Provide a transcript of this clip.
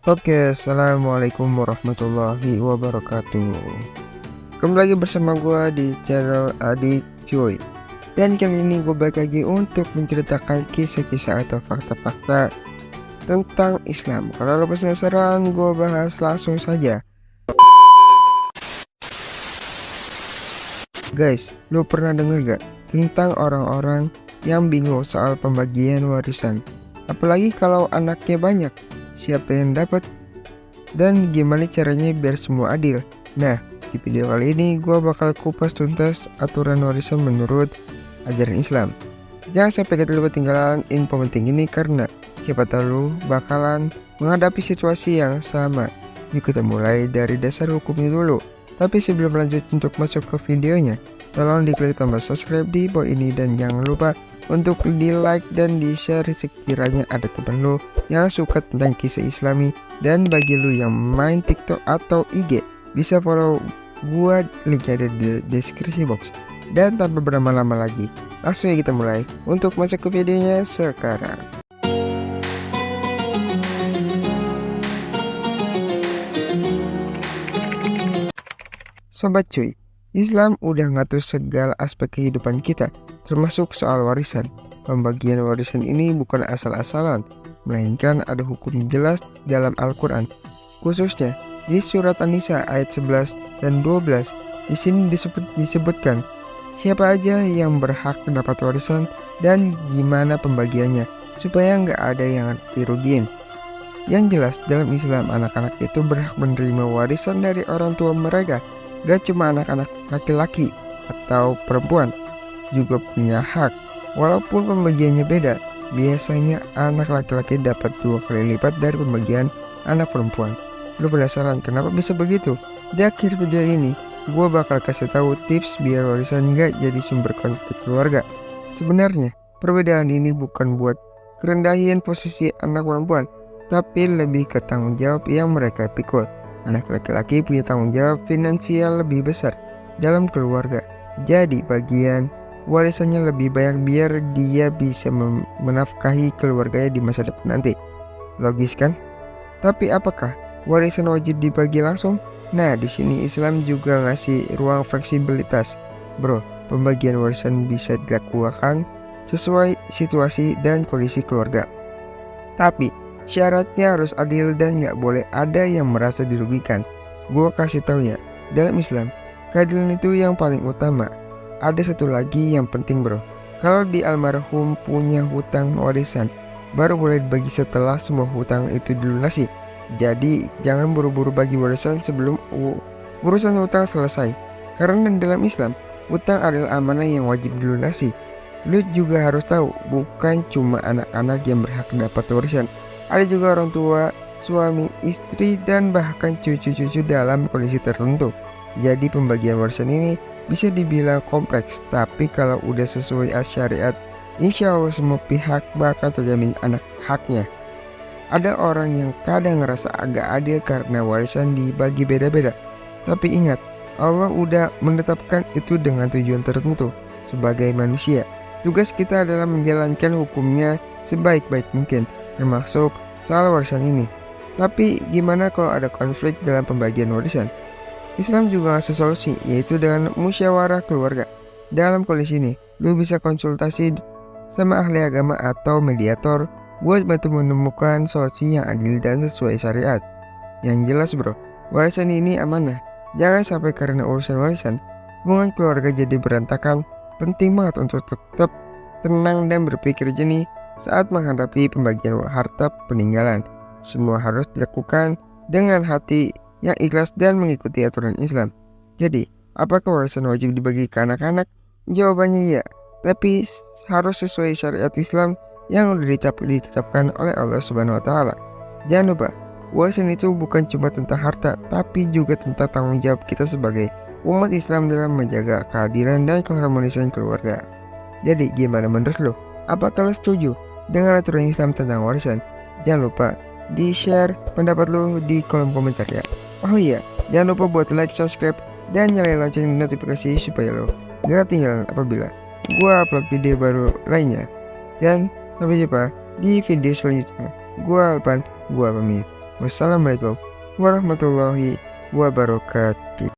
Assalamualaikum warahmatullahi wabarakatuh. Kembali lagi bersama gue di channel Adik Cuy. Dan kali ini gue balik lagi untuk menceritakan kisah-kisah atau fakta-fakta tentang Islam. Kalau lo penasaran, gue bahas langsung saja. Guys, lo pernah denger gak tentang orang-orang yang bingung soal pembagian warisan? Apalagi kalau anaknya banyak, siapa yang dapat? Dan gimana caranya biar semua adil? Nah, di video kali ini gue bakal kupas tuntas aturan warisan menurut ajaran Islam. Jangan sampai kita ketinggalan info penting ini karena siapa tahu lu bakalan menghadapi situasi yang sama. Yuk kita mulai dari dasar hukumnya dulu. Tapi sebelum lanjut untuk masuk ke videonya, tolong diklik tombol subscribe di bawah ini dan jangan lupa untuk di like dan di share sekiranya ada teman lo yang suka tentang kisah islami. Dan bagi lu yang main TikTok atau IG, bisa follow gua, linknya ada di deskripsi box. Dan tanpa berlama-lama lagi, langsung kita mulai untuk masuk ke videonya sekarang. Sobat cuy, Islam udah ngatur segala aspek kehidupan kita, termasuk soal warisan. Pembagian warisan ini bukan asal-asalan, melainkan ada hukum jelas dalam Al-Quran. Khususnya di surat An-Nisa ayat 11 dan 12. Di sini disebutkan siapa aja yang berhak mendapat warisan dan gimana pembagiannya, supaya nggak ada yang dirugiin. Yang jelas dalam Islam, anak-anak itu berhak menerima warisan dari orang tua mereka. Gak cuma anak-anak laki-laki atau perempuan juga punya hak, walaupun pembagiannya beda. Biasanya anak laki-laki dapat 2 kali lipat dari pembagian anak perempuan. Lu penasaran kenapa bisa begitu? Di akhir video ini gue bakal kasih tahu tips biar warisan gak jadi sumber konflik keluarga. Sebenarnya perbedaan ini bukan buat kerendahin posisi anak perempuan, tapi lebih ke tanggung jawab yang mereka pikul. Anak laki-laki punya tanggung jawab finansial lebih besar dalam keluarga, jadi bagian warisannya lebih banyak biar dia bisa menafkahi keluarganya di masa depan nanti. Logis kan? Tapi apakah warisan wajib dibagi langsung? Nah, di sini Islam juga ngasih ruang fleksibilitas. Bro, pembagian warisan bisa dilakukan sesuai situasi dan kondisi keluarga. Tapi syaratnya harus adil dan nggak boleh ada yang merasa dirugikan. Gue kasih tahu ya, dalam Islam keadilan itu yang paling utama. Ada satu lagi yang penting bro, kalau di almarhum punya hutang warisan, baru boleh dibagi setelah semua hutang itu dilunasi. Jadi jangan buru-buru bagi warisan sebelum urusan hutang selesai. Karena dalam Islam, hutang adalah amanah yang wajib dilunasi. Lu juga harus tahu, bukan cuma anak-anak yang berhak dapat warisan. Ada juga orang tua, suami, istri, dan bahkan cucu-cucu dalam kondisi tertentu. Jadi pembagian warisan ini bisa dibilang kompleks, tapi kalau udah sesuai syariat, insya Allah semua pihak bakal terjamin anak haknya. Ada orang yang kadang ngerasa agak adil karena warisan dibagi beda-beda. Tapi ingat, Allah udah menetapkan itu dengan tujuan tertentu. Sebagai manusia, tugas kita adalah menjalankan hukumnya sebaik-baik mungkin, termasuk soal warisan ini. Tapi gimana kalau ada konflik dalam pembagian warisan? Islam juga ngasih solusi, yaitu dengan musyawarah keluarga. Dalam kondisi ini, lu bisa konsultasi sama ahli agama atau mediator buat bantu menemukan solusi yang adil dan sesuai syariat. Yang jelas bro, warisan ini amanah. Jangan sampai karena urusan warisan hubungan keluarga jadi berantakan. Penting banget untuk tetap tenang dan berpikir jernih saat menghadapi pembagian harta peninggalan. Semua harus dilakukan dengan hati yang ikhlas dan mengikuti aturan Islam. Jadi, apakah warisan wajib dibagi ke anak-anak? Jawabannya ya, tapi harus sesuai syariat Islam yang sudah ditetapkan oleh Allah Subhanahu wa Ta'ala. Jangan lupa, warisan itu bukan cuma tentang harta, tapi juga tentang tanggung jawab kita sebagai umat Islam dalam menjaga keadilan dan keharmonisan keluarga. Jadi gimana menurut lo? Apakah lo setuju dengan aturan Islam tentang warisan? Jangan lupa di share pendapat lo di kolom komentar ya. Oh iya, jangan lupa buat like, subscribe, dan nyalain lonceng notifikasi supaya lo gak ketinggalan apabila gua upload video baru lainnya. Dan sampai jumpa di video selanjutnya. Gua Alpan, gua pamit. Wassalamualaikum warahmatullahi wabarakatuh.